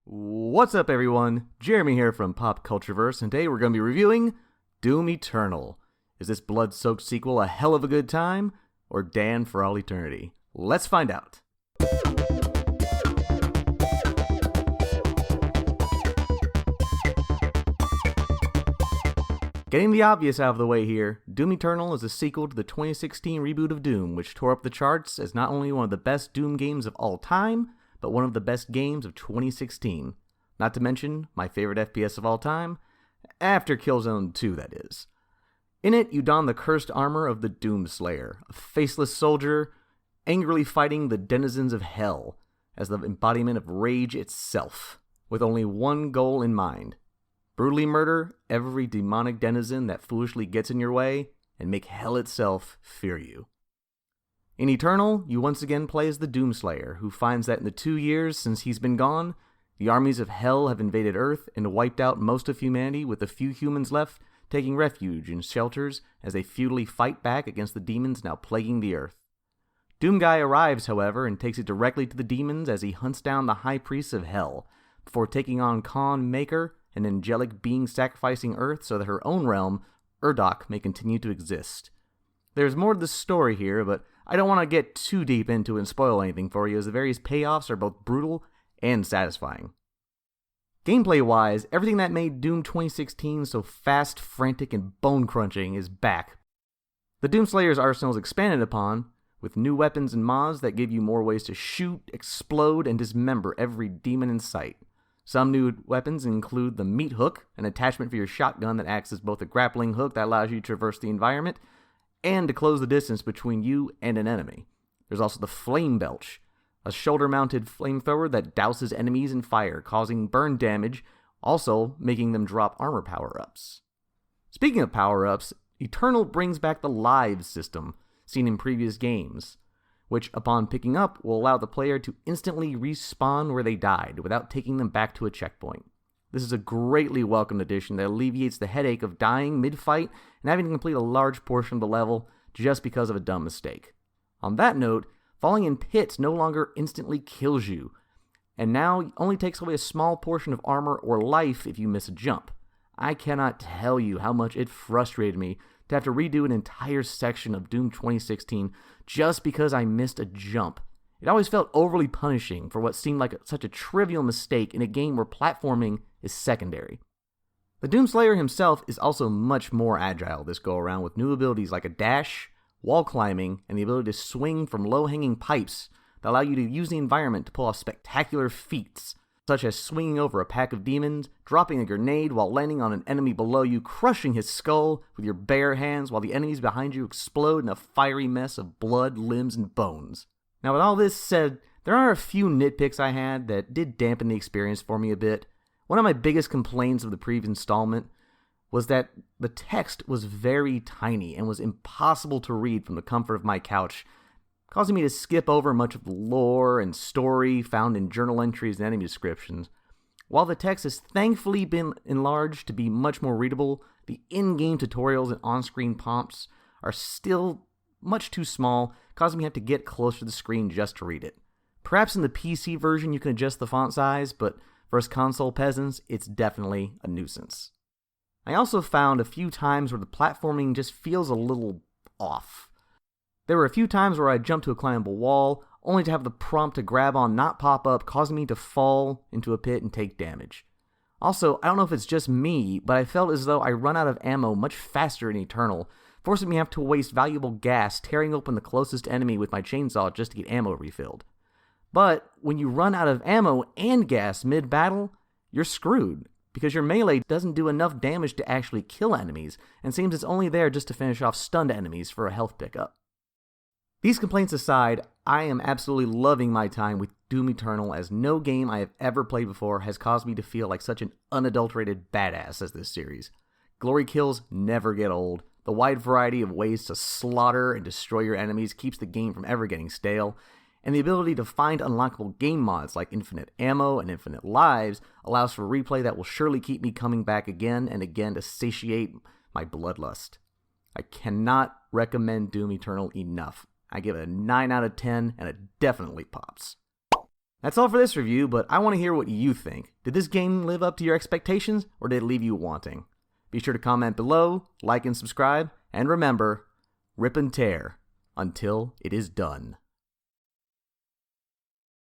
What's up, everyone? Jeremy here from Pop Cultureverse, and today we're going to be reviewing Doom Eternal. Is this blood-soaked sequel a hell of a good time, or damned for all eternity? Let's find out. Getting the obvious out of the way here, Doom Eternal is a sequel to the 2016 reboot of Doom, which tore up the charts as not only one of the best Doom games of all time, but one of the best games of 2016. Not to mention, my favorite FPS of all time, after Killzone 2, that is. In it, you don the cursed armor of the Doomslayer, a faceless soldier angrily fighting the denizens of hell as the embodiment of rage itself, with only one goal in mind: brutally murder every demonic denizen that foolishly gets in your way and make hell itself fear you. In Eternal, you once again play as the Doomslayer, who finds that in the 2 years since he's been gone, the armies of hell have invaded Earth and wiped out most of humanity, with a few humans left taking refuge in shelters as they futilely fight back against the demons now plaguing the Earth. Doomguy arrives, however, and takes it directly to the demons as he hunts down the High Priests of Hell, before taking on Khan Maker, an angelic being sacrificing Earth so that her own realm, Urdok, may continue to exist. There's more to the story here, but I don't want to get too deep into it and spoil anything for you, as the various payoffs are both brutal and satisfying. Gameplay-wise, everything that made Doom 2016 so fast, frantic, and bone-crunching is back. The Doomslayer's arsenal is expanded upon, with new weapons and mods that give you more ways to shoot, explode, and dismember every demon in sight. Some new weapons include the Meat Hook, an attachment for your shotgun that acts as both a grappling hook that allows you to traverse the environment, and to close the distance between you and an enemy. There's also the Flame Belch, a shoulder-mounted flamethrower that douses enemies in fire, causing burn damage, also making them drop armor power-ups. Speaking of power-ups, Eternal brings back the Lives system, seen in previous games, which, upon picking up, will allow the player to instantly respawn where they died, without taking them back to a checkpoint. This is a greatly welcomed addition that alleviates the headache of dying mid-fight and having to complete a large portion of the level just because of a dumb mistake. On that note, falling in pits no longer instantly kills you, and now only takes away a small portion of armor or life if you miss a jump. I cannot tell you how much it frustrated me to have to redo an entire section of Doom 2016 just because I missed a jump. It always felt overly punishing for what seemed like such a trivial mistake in a game where platforming is secondary. The Doomslayer himself is also much more agile this go-around, with new abilities like a dash, wall climbing, and the ability to swing from low-hanging pipes that allow you to use the environment to pull off spectacular feats, such as swinging over a pack of demons, dropping a grenade while landing on an enemy below you, crushing his skull with your bare hands while the enemies behind you explode in a fiery mess of blood, limbs, and bones. Now, with all this said, there are a few nitpicks I had that did dampen the experience for me a bit. One of my biggest complaints of the previous installment was that the text was very tiny and was impossible to read from the comfort of my couch, causing me to skip over much of the lore and story found in journal entries and enemy descriptions. While the text has thankfully been enlarged to be much more readable, the in-game tutorials and on-screen prompts are still much too small, causing me to have to get closer to the screen just to read it. Perhaps in the PC version you can adjust the font size, but for us console peasants, it's definitely a nuisance. I also found a few times where the platforming just feels a little off. There were a few times where I jumped to a climbable wall, only to have the prompt to grab on not pop up, causing me to fall into a pit and take damage. Also, I don't know if it's just me, but I felt as though I run out of ammo much faster in Eternal, forcing me to have to waste valuable gas tearing open the closest enemy with my chainsaw just to get ammo refilled. But when you run out of ammo and gas mid-battle, you're screwed, because your melee doesn't do enough damage to actually kill enemies, and seems it's only there just to finish off stunned enemies for a health pickup. These complaints aside, I am absolutely loving my time with Doom Eternal, as no game I have ever played before has caused me to feel like such an unadulterated badass as this series. Glory kills never get old. The wide variety of ways to slaughter and destroy your enemies keeps the game from ever getting stale, and the ability to find unlockable game mods like infinite ammo and infinite lives allows for replay that will surely keep me coming back again and again to satiate my bloodlust. I cannot recommend Doom Eternal enough. I give it a 9 out of 10, and it definitely pops. That's all for this review, but I want to hear what you think. Did this game live up to your expectations, or did it leave you wanting? Be sure to comment below, like and subscribe, and remember, rip and tear until it is done.